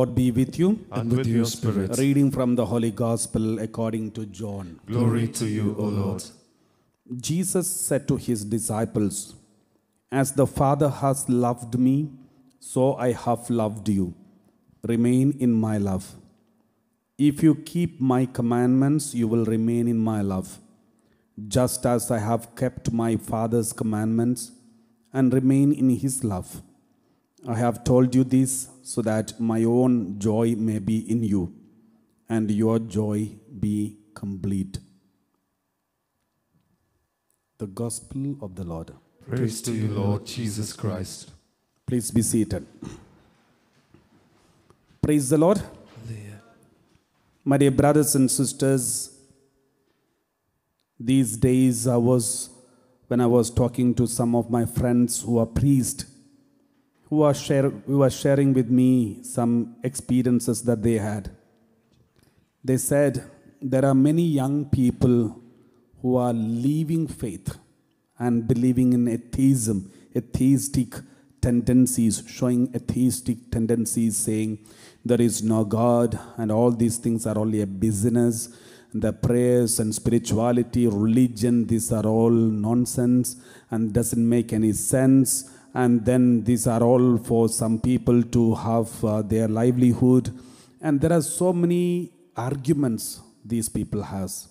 Lord be with you. And with your spirit. Reading from the Holy Gospel according to John. Glory to you, O Lord. Jesus said to his disciples, "As the Father has loved me, so I have loved you. Remain in my love. If you keep my commandments, you will remain in my love, just as I have kept my Father's commandments and remain in his love. I have told you this so that my own joy may be in you and your joy be complete." The Gospel of the Lord. Praise to you, Lord Jesus Christ. Please be seated. Praise the Lord. My dear brothers and sisters, these days when I was talking to some of my friends who are priests, who were sharing with me some experiences that they had. They said there are many young people who are leaving faith and believing in atheism, atheistic tendencies, showing atheistic tendencies, saying there is no God and all these things are only a business. The prayers and spirituality, religion, these are all nonsense and doesn't make any sense. And then these are all for some people to have their livelihood. And there are so many arguments these people has.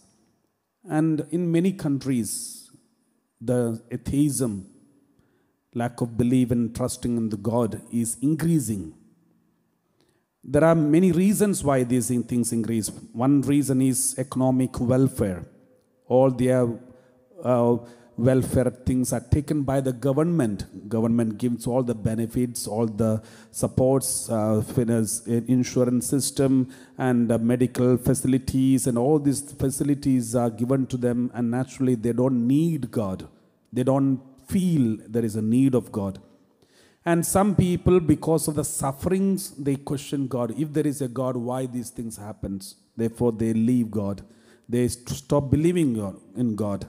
And in many countries, the atheism, lack of belief and trusting in the God is increasing. There are many reasons why these things increase. One reason is economic welfare. All their welfare things are taken by the government. Government gives all the benefits, all the supports, finance, insurance system, and medical facilities, and all these facilities are given to them, and naturally they don't need God. They don't feel there is a need of God. And some people, because of the sufferings, they question God. If there is a God, why these things happen? Therefore, they leave God. They stop believing in God.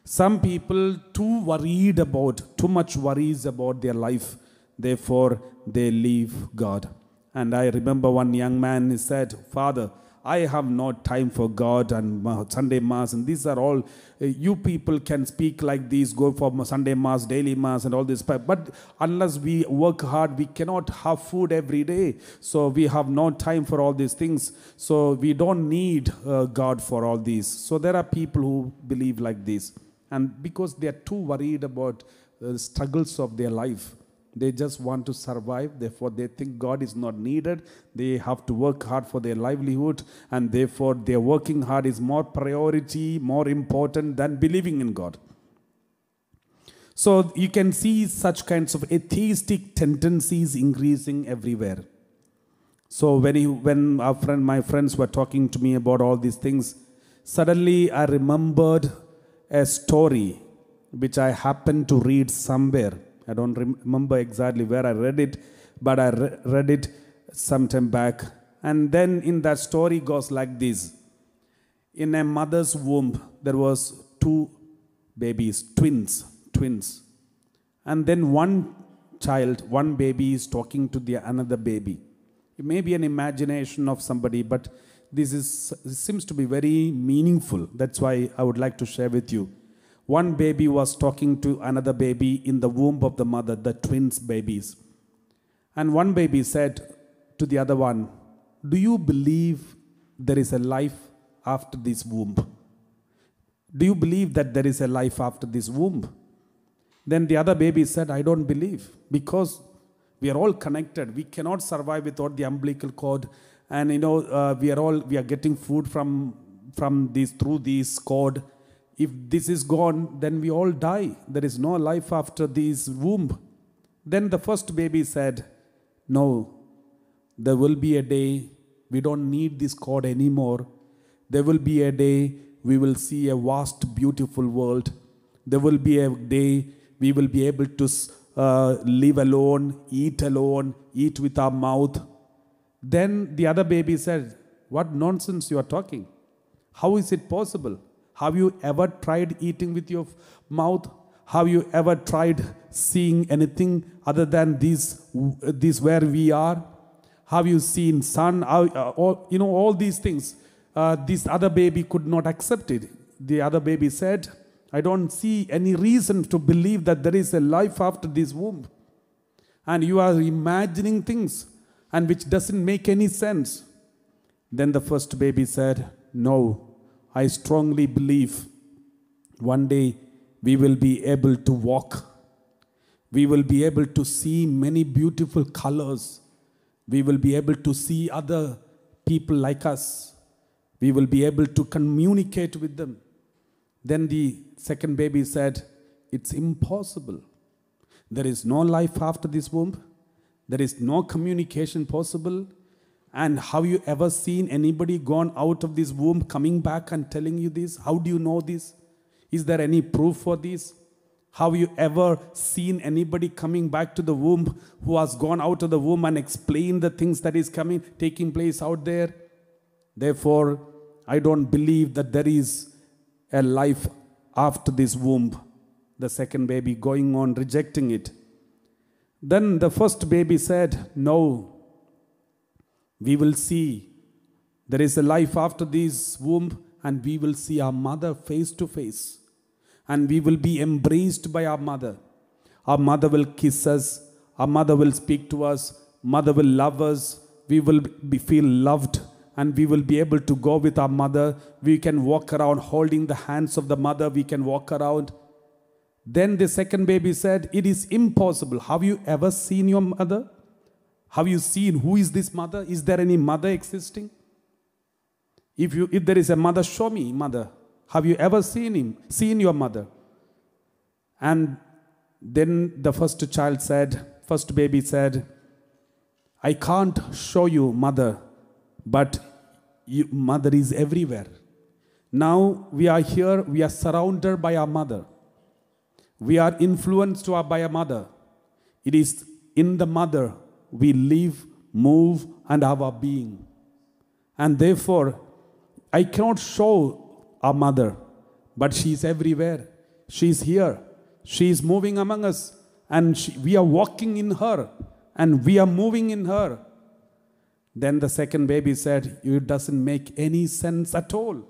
Some people too much worries about their life. Therefore, they leave God. And I remember one young man, he said, "Father, I have no time for God and Sunday Mass, and these are all, you people can speak like these, go for Sunday Mass, daily Mass and all this, but unless we work hard, we cannot have food every day, so we have no time for all these things, so we don't need God for all these." So there are people who believe like this, and because they are too worried about the struggles of their life, they just want to survive. Therefore, they think God is not needed. They have to work hard for their livelihood. And therefore, their working hard is more priority, more important than believing in God. So you can see such kinds of atheistic tendencies increasing everywhere. So when my friends were talking to me about all these things, suddenly I remembered a story which I happened to read somewhere. I don't remember exactly where I read it, but I read it some time back. And then in that story goes like this. In a mother's womb, there was two babies, twins. And then one baby is talking to the another baby. It may be an imagination of somebody, but this seems to be very meaningful. That's why I would like to share with you. One baby was talking to another baby in the womb of the mother, the twins babies. And one baby said to the other one, "Do you believe there is a life after this womb? Do you believe that there is a life after this womb?" Then the other baby said, "I don't believe, because we are all connected. We cannot survive without the umbilical cord. And we are getting food from through this cord. If this is gone, then we all die. There is no life after this womb." Then the first baby said, "No, there will be a day we don't need this cord anymore. There will be a day we will see a vast, beautiful world. There will be a day we will be able to live alone, eat with our mouth." Then the other baby said, "What nonsense you are talking? How is it possible? Have you ever tried eating with your mouth? Have you ever tried seeing anything other than this where we are? Have you seen sun? All these things. This other baby could not accept it. The other baby said, I don't see any reason to believe that there is a life after this womb. And you are imagining things and which doesn't make any sense. Then the first baby said, no, I strongly believe one day we will be able to walk. We will be able to see many beautiful colors. We will be able to see other people like us. We will be able to communicate with them. Then the second baby said, it's impossible. There is no life after this womb. There is no communication possible. And have you ever seen anybody gone out of this womb coming back and telling you this? How do you know this? Is there any proof for this? Have you ever seen anybody coming back to the womb who has gone out of the womb and explained the things that is taking place out there? Therefore, I don't believe that there is a life after this womb. The second baby going on rejecting it. Then the first baby said, no, we will see. There is a life after this womb, and we will see our mother face to face. And we will be embraced by our mother. Our mother will kiss us. Our mother will speak to us. Mother will love us. We will feel loved. And we will be able to go with our mother. We can walk around holding the hands of the mother. We can walk around. Then the second baby said, it is impossible. Have you ever seen your mother? Have you seen who is this mother? Is there any mother existing? If there is a mother, show me mother. Have you ever seen your mother? And then the first baby said, I can't show you mother, but mother is everywhere. Now we are here, we are surrounded by our mother. We are influenced by our mother. It is in the mother we live, move, and have our being. And therefore, I cannot show our mother, but she is everywhere. She is here. She is moving among us. And we are walking in her. And we are moving in her. Then the second baby said, it doesn't make any sense at all.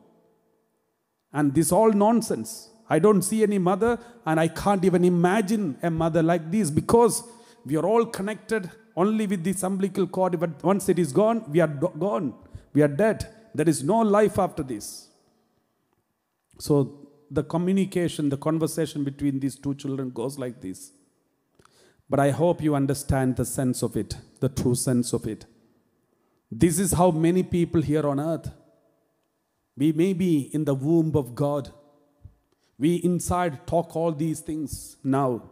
And this all nonsense. I don't see any mother, and I can't even imagine a mother like this, because we are all connected only with this umbilical cord. But once it is gone, we are gone. We are dead. There is no life after this. So the communication, the conversation between these two children goes like this. But I hope you understand the sense of it, the true sense of it. This is how many people here on earth, we may be in the womb of God. We inside talk all these things now.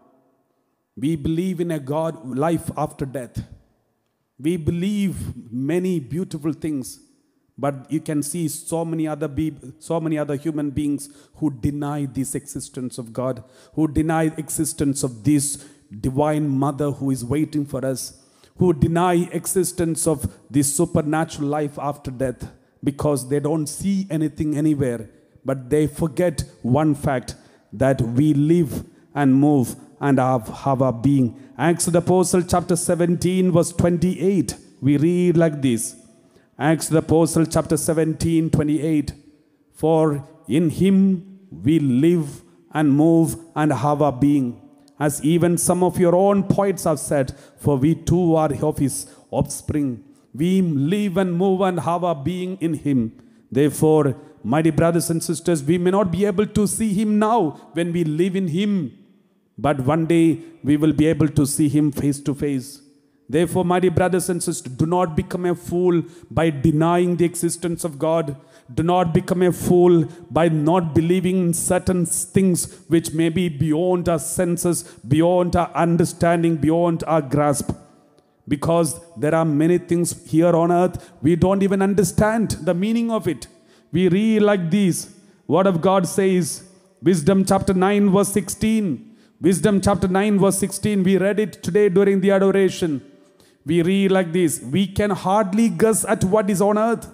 We believe in a God, life after death. We believe many beautiful things, but you can see so many other human beings who deny this existence of God, who deny existence of this divine mother who is waiting for us, who deny existence of this supernatural life after death because they don't see anything anywhere. But they forget one fact, that we live and move and have our being. Acts of the Apostle chapter 17 verse 28. We read like this. Acts of the Apostle chapter 17, 28. For in him we live and move and have our being. As even some of your own poets have said, for we too are of his offspring. We live and move and have our being in him. Therefore, mighty brothers and sisters, we may not be able to see him now when we live in him, but one day we will be able to see him face to face. Therefore, mighty brothers and sisters, do not become a fool by denying the existence of God. Do not become a fool by not believing in certain things which may be beyond our senses, beyond our understanding, beyond our grasp. Because there are many things here on earth we don't even understand the meaning of it. We read like this. Word of God says, Wisdom chapter 9 verse 16. Wisdom chapter 9 verse 16. We read it today during the adoration. We read like this. We can hardly guess at what is on earth.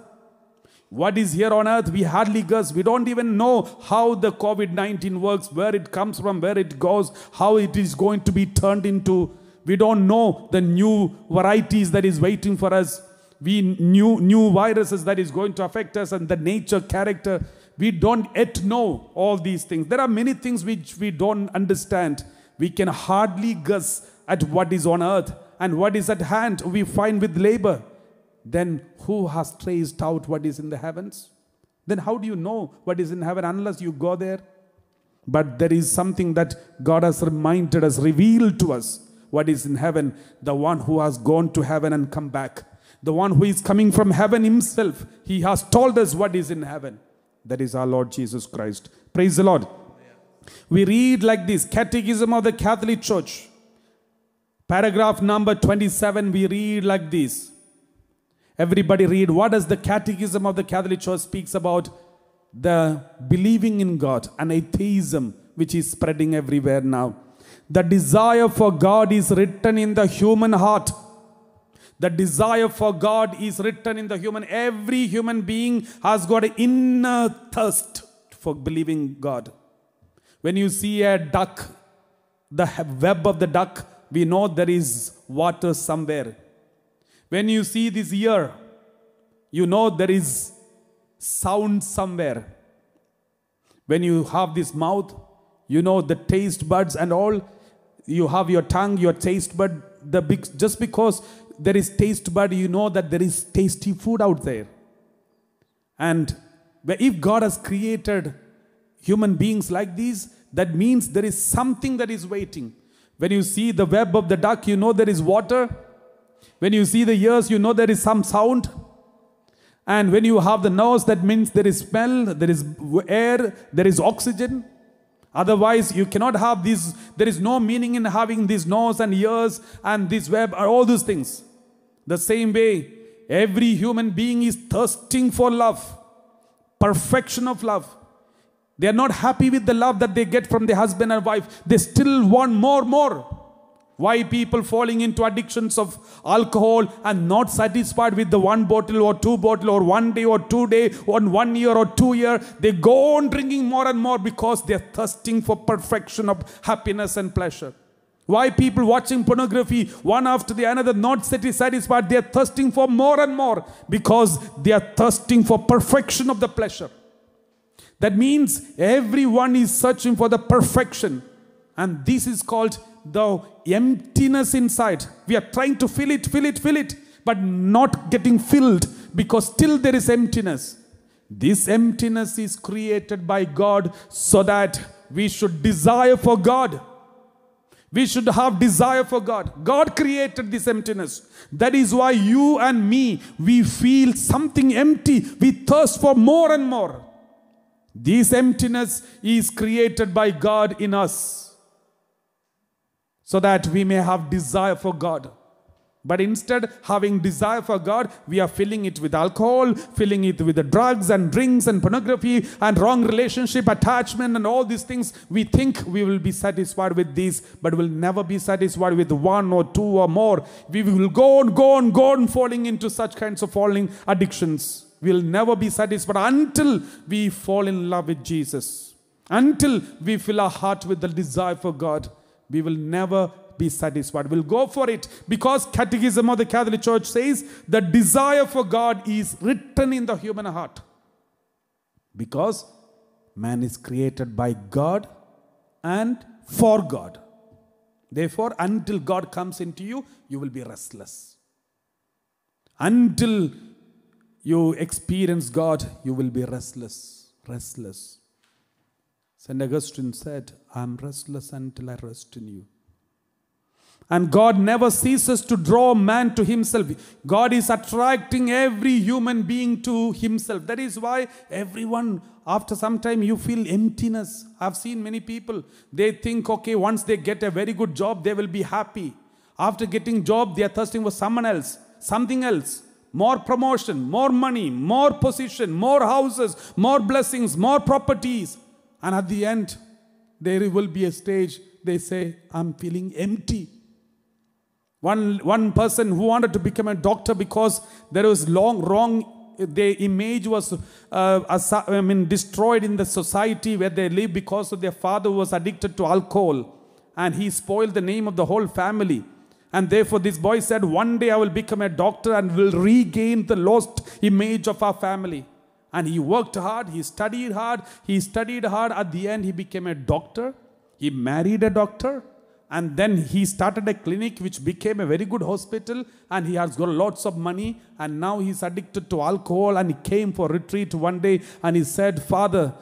What is here on earth, we hardly guess. We don't even know how the COVID-19 works, where it comes from, where it goes, how it is going to be turned into. We don't know the new varieties that is waiting for us. We new viruses that is going to affect us, and the nature, character. We don't yet know all these things. There are many things which we don't understand. We can hardly guess at what is on earth and what is at hand. We find with labor. Then who has traced out what is in the heavens? Then how do you know what is in heaven unless you go there? But there is something that God has reminded us, revealed to us what is in heaven. The one who has gone to heaven and come back. The one who is coming from heaven himself. He has told us what is in heaven. That is our Lord Jesus Christ. Praise the Lord. We read like this, Catechism of the Catholic Church. Paragraph number 27, we read like this. Everybody read, what does the Catechism of the Catholic Church speaks about? The believing in God and atheism, which is spreading everywhere now. The desire for God is written in the human heart. The desire for God is written in the human. Every human being has got an inner thirst for believing God. When you see a duck, the web of the duck, we know there is water somewhere. When you see this ear, you know there is sound somewhere. When you have this mouth, you know the taste buds and all. You have your tongue, your taste bud. Just because there is taste bud, you know that there is tasty food out there. And if God has created human beings like these, that means there is something that is waiting. When you see the web of the duck, you know there is water. When you see the ears, you know there is some sound. And when you have the nose, that means there is smell, there is air, there is oxygen. Otherwise, you cannot have these. There is no meaning in having this nose and ears and this web and all those things. The same way, every human being is thirsting for love, perfection of love. They are not happy with the love that they get from their husband and wife. They still want more. Why people falling into addictions of alcohol and not satisfied with the 1 bottle or 2 bottle or 1 day or 2 day or 1 year or 2 year? They go on drinking more and more because they are thirsting for perfection of happiness and pleasure. Why people watching pornography one after the another not satisfied? They are thirsting for more and more because they are thirsting for perfection of the pleasure. That means everyone is searching for the perfection. And this is called the emptiness inside. We are trying to fill it, but not getting filled because still there is emptiness. This emptiness is created by God so that we should desire for God. We should have desire for God. God created this emptiness. That is why you and me, we feel something empty. We thirst for more and more. This emptiness is created by God in us, so that we may have desire for God. But instead, having desire for God, we are filling it with alcohol, filling it with the drugs and drinks and pornography and wrong relationship, attachment and all these things. We think we will be satisfied with these, but will never be satisfied with 1 or 2 or more. We will go on falling into such kinds of falling addictions. We will never be satisfied until we fall in love with Jesus. Until we fill our heart with the desire for God. We will never be satisfied. We'll go for it because Catechism of the Catholic Church says the desire for God is written in the human heart. Because man is created by God and for God. Therefore, until God comes into you, you will be restless. Until you experience God, you will be restless. St. Augustine said, I am restless until I rest in you. And God never ceases to draw man to himself. God is attracting every human being to himself. That is why everyone, after some time, you feel emptiness. I've seen many people, they think, okay, once they get a very good job, they will be happy. After getting job, they are thirsting for someone else, something else. More promotion, more money, more position, more houses, more blessings, more properties. And at the end, there will be a stage, they say, I'm feeling empty. One person who wanted to become a doctor because there was their image was destroyed in the society where they live because of their father was addicted to alcohol. And he spoiled the name of the whole family. And therefore this boy said, one day I will become a doctor and will regain the lost image of our family. And he worked hard, he studied hard, At the end he became a doctor. He married a doctor. And then he started a clinic which became a very good hospital, and he has got lots of money, and now he's addicted to alcohol. And he came for retreat one day and he said, Father,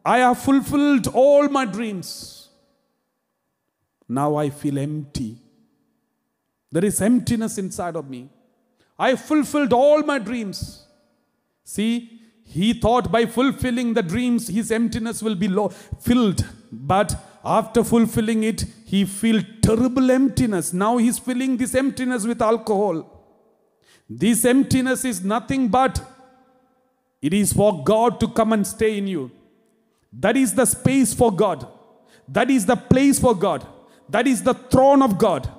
I have fulfilled all my dreams. Now I feel empty. There is emptiness inside of me. I fulfilled all my dreams. See, he thought by fulfilling the dreams, his emptiness will be filled. But after fulfilling it, he feels terrible emptiness. Now he's filling this emptiness with alcohol. This emptiness is nothing but it is for God to come and stay in you. That is the space for God. That is the place for God. That is the throne of God.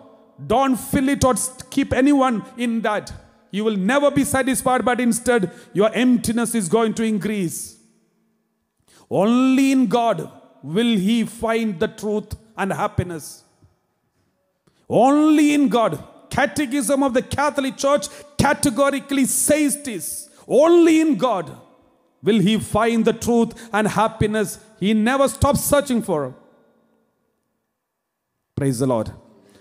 Don't fill it or keep anyone in that. You will never be satisfied, but instead your emptiness is going to increase. Only in God will he find the truth and happiness. Only in God. Catechism of the Catholic Church categorically says this. Only in God will he find the truth and happiness. He never stops searching for. Praise the Lord.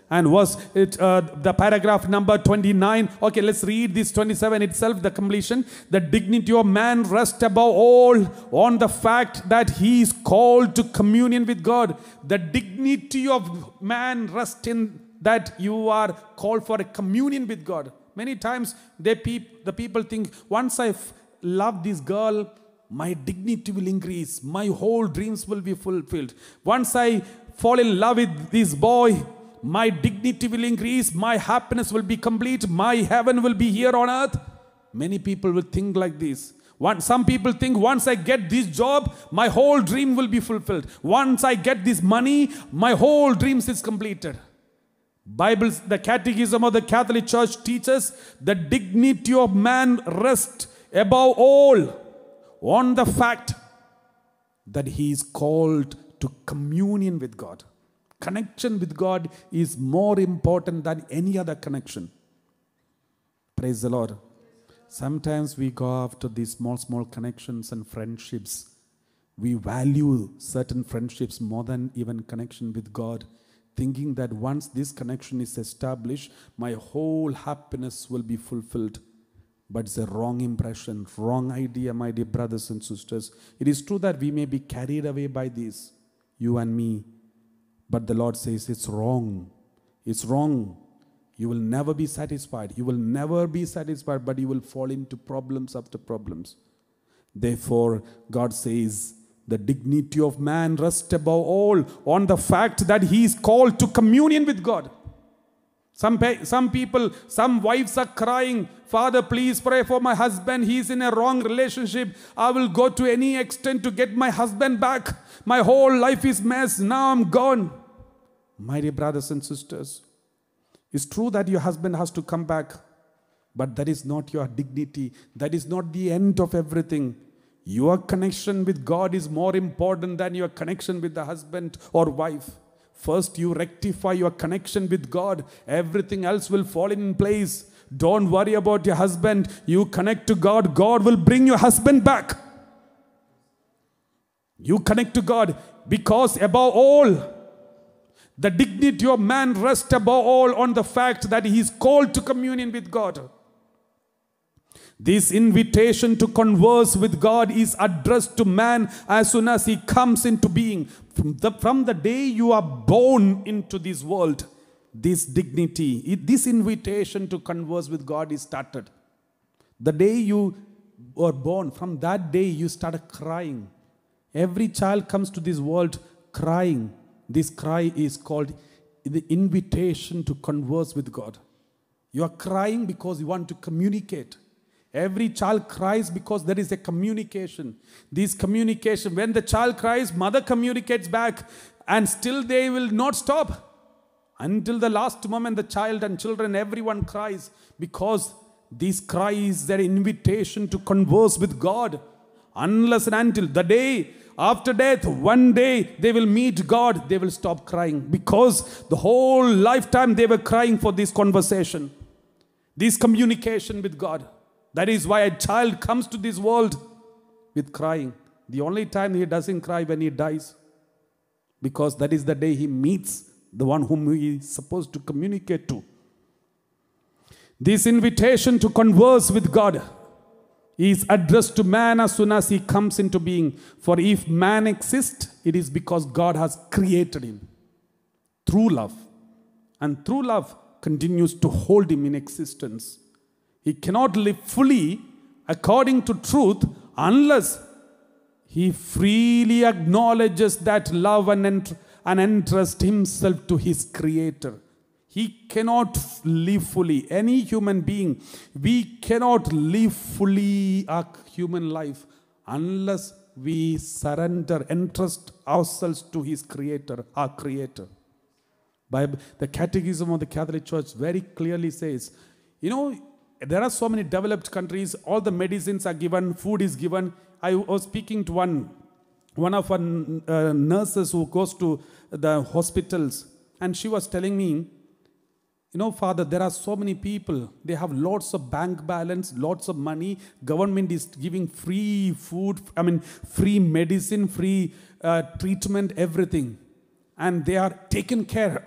And the paragraph number 29. Okay, let's read this 27 itself, the completion. The dignity of man rests above all on the fact that he is called to communion with God. The dignity of man rests in that you are called for a communion with God. Many times the people think, once I love this girl, my dignity will increase. My whole dreams will be fulfilled. Once I fall in love with this boy, my dignity will increase, my happiness will be complete, my heaven will be here on earth. Many people will think like this. Some people think, once I get this job, my whole dream will be fulfilled. Once I get this money, my whole dreams is completed. The Catechism of the Catholic Church teaches the dignity of man rests above all on the fact that he is called to communion with God. Connection with God is more important than any other connection. Praise the Lord. Sometimes we go after these small connections and friendships. We value certain friendships more than even connection with God, thinking that once this connection is established, my whole happiness will be fulfilled. But it's a wrong impression, wrong idea, my dear brothers and sisters. It is true that we may be carried away by this, you and me. But the Lord says it's wrong. It's wrong. You will never be satisfied. You will never be satisfied, but you will fall into problems after problems. Therefore, God says, the dignity of man rests above all on the fact that he is called to communion with God. Some wives are crying, Father, please pray for my husband. He is in a wrong relationship. I will go to any extent to get my husband back. My whole life is mess. Now I'm gone. My dear brothers and sisters, it's true that your husband has to come back, but that is not your dignity. That is not the end of everything. Your connection with God is more important than your connection with the husband or wife. First, you rectify your connection with God. Everything else will fall in place. Don't worry about your husband. You connect to God. God will bring your husband back. You connect to God, because above all, the dignity of man rests above all on the fact that he is called to communion with God. This invitation to converse with God is addressed to man as soon as he comes into being. From the day you are born into this world, this dignity, this invitation to converse with God is started. The day you were born, from that day you started crying. Every child comes to this world crying. This cry is called the invitation to converse with God. You are crying because you want to communicate. Every child cries because there is a communication. This communication, when the child cries, mother communicates back, and still they will not stop. Until the last moment, the child and children, everyone cries, because this cry is their invitation to converse with God. Unless and until the day after death, one day they will meet God, they will stop crying, because the whole lifetime they were crying for this conversation, this communication with God. That is why a child comes to this world with crying. The only time he doesn't cry when he dies, because that is the day he meets the one whom he is supposed to communicate to. This invitation to converse with God is addressed to man as soon as he comes into being. For if man exists, it is because God has created him through love. And through love continues to hold him in existence. He cannot live fully according to truth unless he freely acknowledges that love and entrusts himself to his Creator. He cannot live fully. Any human being, we cannot live fully our human life unless we surrender, entrust ourselves to his Creator, our Creator. Bible, the Catechism of the Catholic Church very clearly says, there are so many developed countries, all the medicines are given, food is given. I was speaking to one of our nurses who goes to the hospitals, and she was telling me, Father, there are so many people, they have lots of bank balance, lots of money, government is giving free food, free medicine, free treatment, everything. And they are taken care.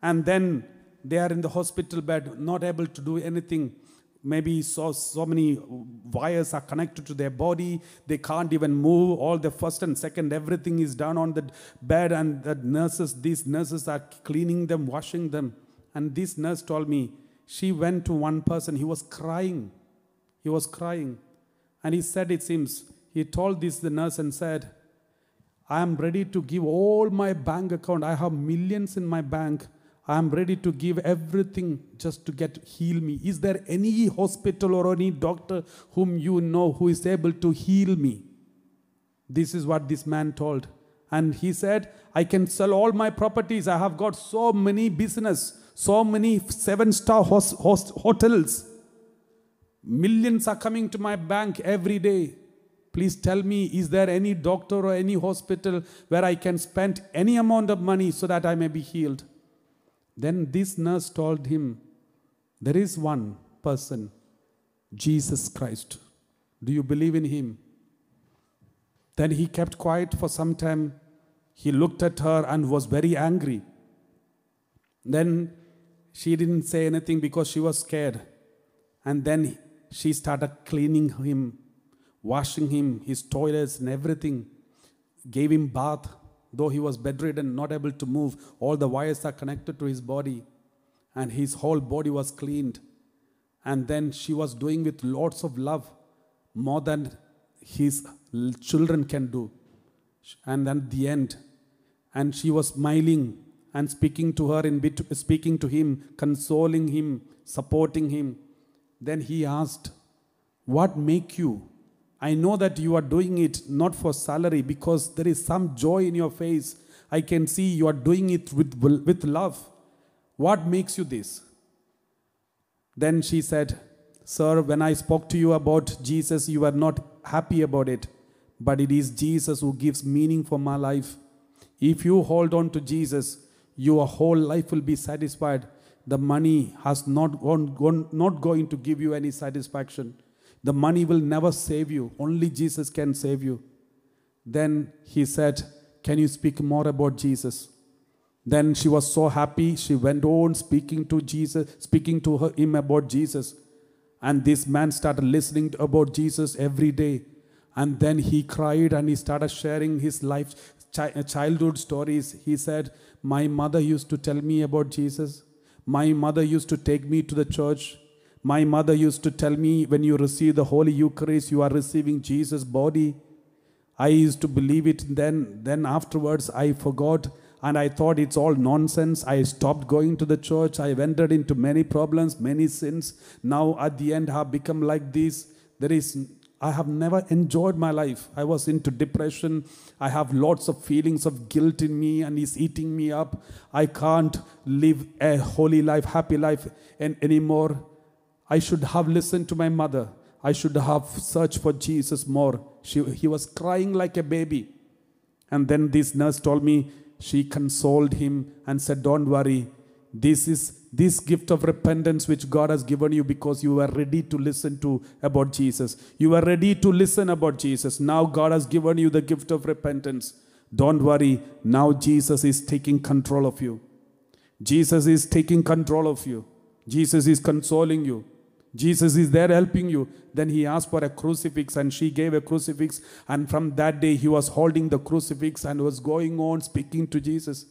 And then they are in the hospital bed, not able to do anything. Maybe so many wires are connected to their body. They can't even move. All the first and second, everything is done on the bed. And these nurses are cleaning them, washing them. And this nurse told me, she went to one person. He was crying. He was crying. And he said, he told the nurse and said, I am ready to give all my bank account. I have millions in my bank. I am ready to give everything just to heal me. Is there any hospital or any doctor whom you know who is able to heal me? This is what this man told. And he said, I can sell all my properties. I have got so many business, so many 7-star hotels. Millions are coming to my bank every day. Please tell me, is there any doctor or any hospital where I can spend any amount of money so that I may be healed? Then this nurse told him, there is one person, Jesus Christ. Do you believe in him? Then he kept quiet for some time. He looked at her and was very angry. Then she didn't say anything because she was scared. And then she started cleaning him, washing him, his toilets and everything. Gave him bath. Though he was bedridden, not able to move, all the wires are connected to his body. And his whole body was cleaned. And then she was doing with lots of love, more than his children can do. And then at the end, and she was smiling and speaking to him, consoling him, supporting him. Then he asked, what make you? I know that you are doing it not for salary, because there is some joy in your face. I can see you are doing it with love. What makes you this? Then she said, sir, when I spoke to you about Jesus, you were not happy about it. But it is Jesus who gives meaning for my life. If you hold on to Jesus, your whole life will be satisfied. The money has not going to give you any satisfaction. The money will never save you. Only Jesus can save you. Then he said, can you speak more about Jesus? Then she was so happy. She went on speaking to him about Jesus. And this man started listening about Jesus every day. And then he cried and he started sharing his life, childhood stories. He said, my mother used to tell me about Jesus. My mother used to take me to the church. My mother used to tell me, when you receive the Holy Eucharist, you are receiving Jesus' body. I used to believe it. Then afterwards, I forgot and I thought it's all nonsense. I stopped going to the church. I entered into many problems, many sins. Now at the end, I have become like this. I have never enjoyed my life. I was into depression. I have lots of feelings of guilt in me and it's eating me up. I can't live a holy life, happy life anymore. I should have listened to my mother. I should have searched for Jesus more. He was crying like a baby. And then this nurse told me, she consoled him and said, don't worry. This is this gift of repentance which God has given you because you were ready to listen to about Jesus. You were ready to listen about Jesus. Now God has given you the gift of repentance. Don't worry. Now Jesus is taking control of you. Jesus is taking control of you. Jesus is consoling you. Jesus is there helping you. Then he asked for a crucifix and she gave a crucifix. And from that day he was holding the crucifix and was going on speaking to Jesus.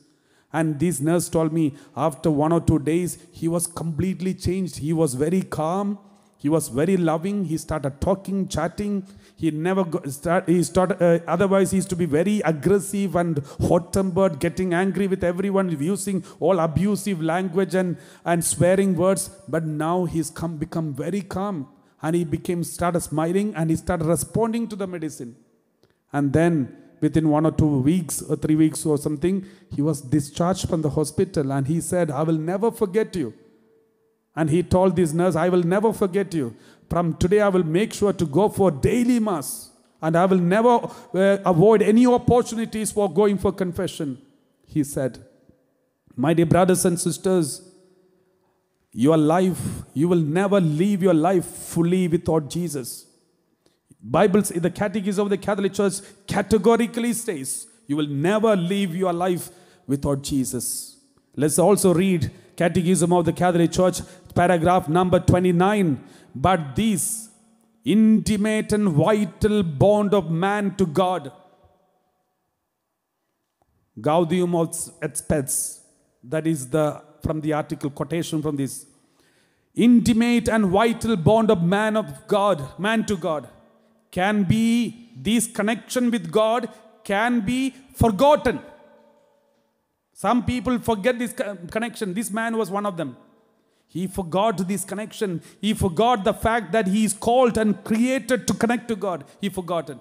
And this nurse told me after 1 or 2 days, he was completely changed. He was very calm. He was very loving. He started talking, chatting. He never otherwise he used to be very aggressive and hot-tempered, getting angry with everyone, using all abusive language and swearing words. But now he's become very calm. And he started smiling and he started responding to the medicine. And then within 1 or 2 weeks or 3 weeks or something, he was discharged from the hospital and he said, I will never forget you. And he told this nurse, I will never forget you. From today, I will make sure to go for daily mass. And I will never avoid any opportunities for going for confession. He said, my dear brothers and sisters, your life, you will never live your life fully without Jesus. Bible, the Catechism of the Catholic Church categorically says, you will never live your life without Jesus. Let's also read Catechism of the Catholic Church, paragraph number 29. But this intimate and vital bond of man to God, Gaudium et Spes, that is from the article quotation from this. Intimate and vital bond of man to God, can be, this connection with God can be forgotten. Some people forget this connection. This man was one of them. He forgot this connection. He forgot the fact that he is called and created to connect to God. He forgot it.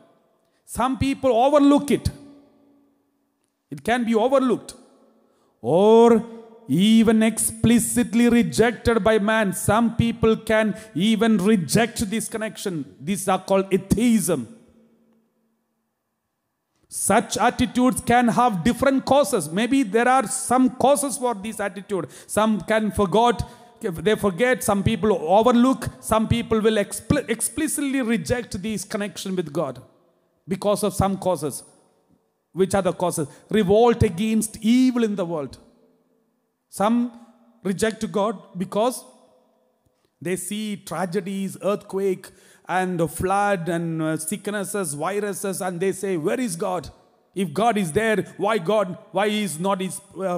Some people overlook it. It can be overlooked. Or even explicitly rejected by man. Some people can even reject this connection. These are called atheism. Such attitudes can have different causes. Maybe there are some causes for this attitude. Some can forget, some people overlook, some people will explicitly reject this connection with God because of some causes. Which are the causes? Revolt against evil in the world. Some reject God because they see tragedies, earthquake, and flood, and sicknesses, viruses, and they say, where is God? If God is there, why is not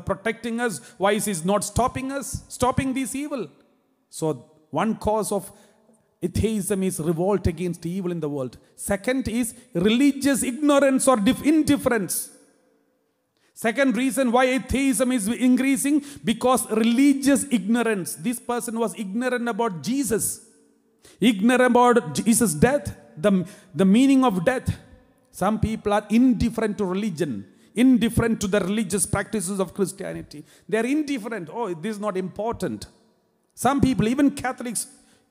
protecting us? Why is He not stopping this evil? So one cause of atheism is revolt against evil in the world. Second is religious ignorance or indifference. Second reason why atheism is increasing, because religious ignorance. This person was ignorant about Jesus. Ignorant about Jesus' death, the meaning of death. Some people are indifferent to religion, indifferent to the religious practices of Christianity. They are indifferent. Oh, this is not important. Some people, even Catholics,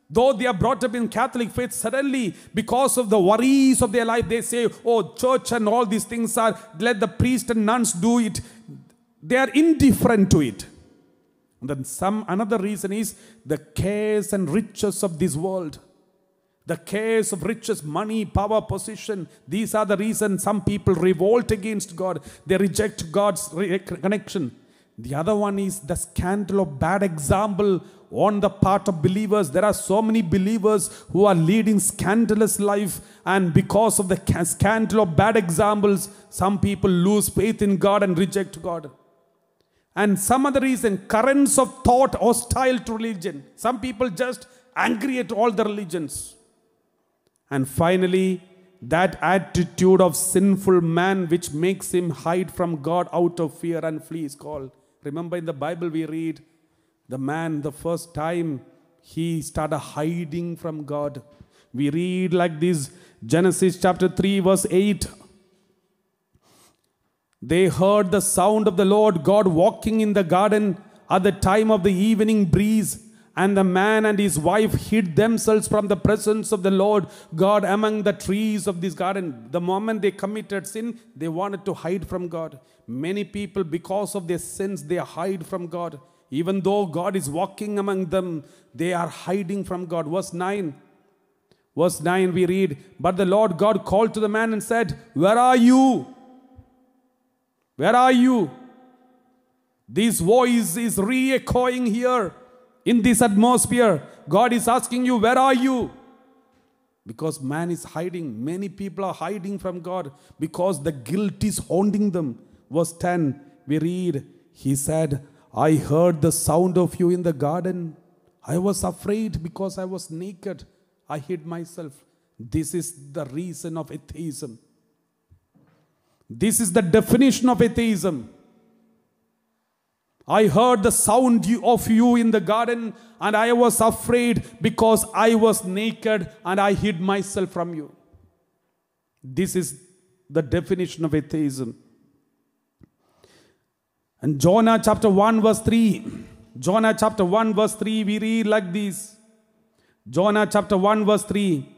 though they are brought up in Catholic faith, suddenly because of the worries of their life, they say, oh, church and all these things are, let the priest and nuns do it. They are indifferent to it. And then another reason is the cares and riches of this world. The cares of riches, money, power, position. These are the reasons some people revolt against God. They reject God's connection. The other one is the scandal of bad example on the part of believers. There are so many believers who are leading scandalous life, and because of the scandal of bad examples, some people lose faith in God and reject God. And some other reason, currents of thought hostile to religion. Some people just angry at all the religions. And finally, that attitude of sinful man which makes him hide from God out of fear and flee is called. Remember in the Bible we read, the man the first time he started hiding from God. We read like this, Genesis chapter 3 verse 8. They heard the sound of the Lord God walking in the garden at the time of the evening breeze, And the man and his wife hid themselves from the presence of the Lord God among the trees of this garden. The moment they committed sin, they wanted to hide from God. Many people, because of their sins, they hide from God. Even though God is walking among them, they are hiding from God. Verse 9 we read, but the Lord God called to the man and said, where are you? Where are you? This voice is re-echoing here. In this atmosphere, God is asking you, where are you? Because man is hiding. Many people are hiding from God because the guilt is haunting them. Verse 10, we read, he said, I heard the sound of you in the garden. I was afraid because I was naked. I hid myself. This is the reason of atheism. This is the definition of atheism. I heard the sound of you in the garden and I was afraid because I was naked and I hid myself from you. This is the definition of atheism. And Jonah chapter 1 verse 3. Jonah chapter 1 verse 3 we read like this. Jonah chapter 1 verse 3.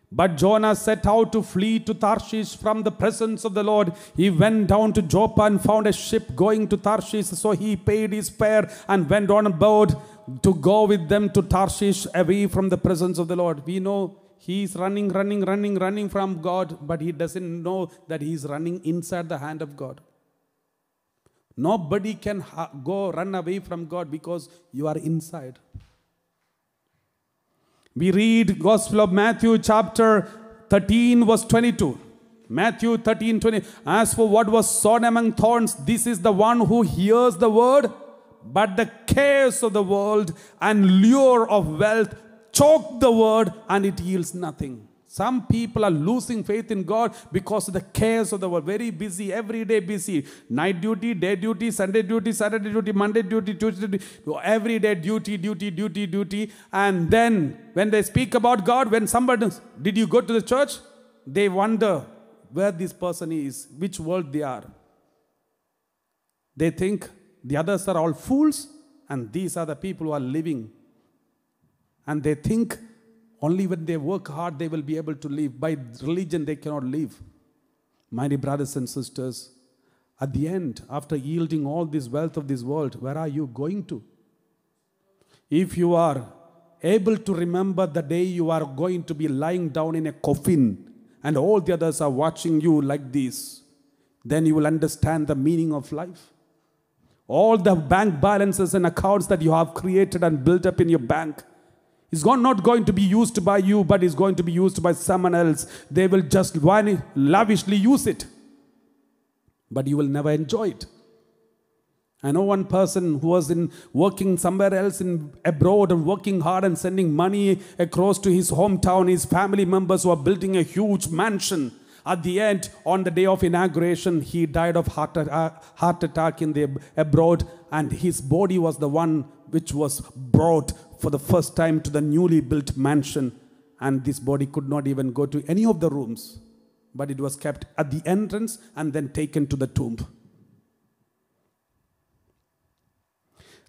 But Jonah set out to flee to Tarshish from the presence of the Lord. He went down to Joppa and found a ship going to Tarshish. So he paid his fare and went on board to go with them to Tarshish away from the presence of the Lord. We know he's running from God, but he doesn't know that he's running inside the hand of God. Nobody can run away from God because you are inside. We read Gospel of Matthew chapter 13 verse 22. Matthew 13:20. As for what was sown among thorns, this is the one who hears the word, but the cares of the world and lure of wealth choke the word and it yields nothing. Some people are losing faith in God because of the cares of the world. Very busy, every day busy. Night duty, day duty, Sunday duty, Saturday duty, Monday duty, Tuesday duty. Every day duty. And then when they speak about God, when somebody, did you go to the church? They wonder where this person is, which world they are. They think the others are all fools and these are the people who are living. And they think only when they work hard, they will be able to live. By religion, they cannot live. My dear brothers and sisters, at the end, after yielding all this wealth of this world, where are you going to? If you are able to remember the day you are going to be lying down in a coffin and all the others are watching you like this, then you will understand the meaning of life. All the bank balances and accounts that you have created and built up in your bank, it's not going to be used by you, but it's going to be used by someone else. They will just lavishly use it. But you will never enjoy it. I know one person who was working somewhere else abroad and working hard and sending money across to his hometown, his family members who are building a huge mansion. At the end, on the day of inauguration, he died of heart attack abroad, and his body was the one which was brought for the first time to the newly built mansion, and this body could not even go to any of the rooms, but it was kept at the entrance and then taken to the tomb.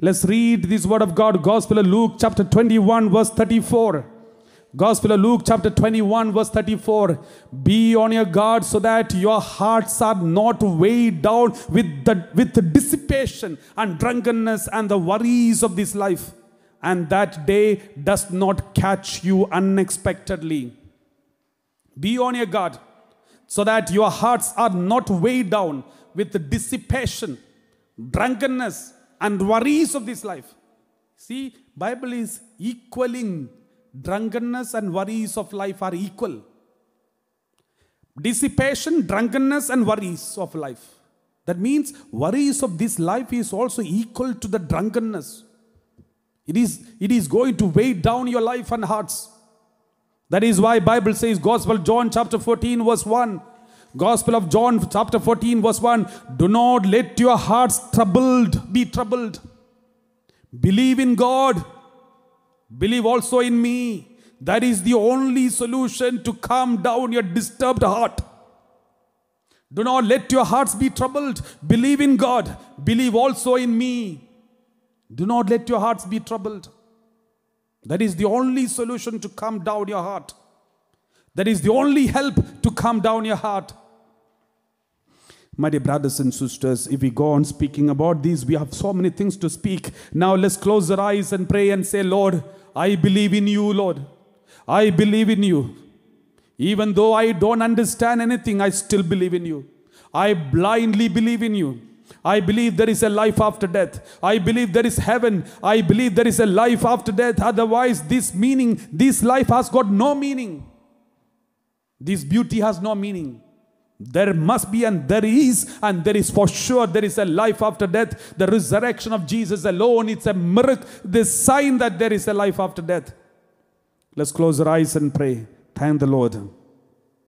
Let's read this word of God, Gospel of Luke chapter 21 verse 34. Gospel of Luke chapter 21 verse 34. Be on your guard so that your hearts are not weighed down with the dissipation and drunkenness and the worries of this life, and that day does not catch you unexpectedly. Be on your guard so that your hearts are not weighed down with the dissipation, drunkenness and worries of this life. See, Bible is equaling. Drunkenness and worries of life are equal. Dissipation, drunkenness and worries of life. That means worries of this life is also equal to the drunkenness. It is going to weigh down your life and hearts. That is why Bible says, Gospel of John chapter 14 verse 1. Gospel of John chapter 14 verse 1. Do not let your hearts be troubled. Believe in God. Believe also in me. That is the only solution to calm down your disturbed heart. Do not let your hearts be troubled. Believe in God. Believe also in me. Do not let your hearts be troubled. That is the only solution to calm down your heart. That is the only help to calm down your heart. My dear brothers and sisters, if we go on speaking about these, we have so many things to speak. Now let's close our eyes and pray and say, Lord, I believe in you, Lord. I believe in you. Even though I don't understand anything, I still believe in you. I blindly believe in you. I believe there is a life after death. I believe there is heaven. I believe there is a life after death. Otherwise, this life has got no meaning. This beauty has no meaning. There must be and there is for sure there is a life after death. The resurrection of Jesus alone, it's a miracle, the sign that there is a life after death. Let's close our eyes and pray. Thank the Lord.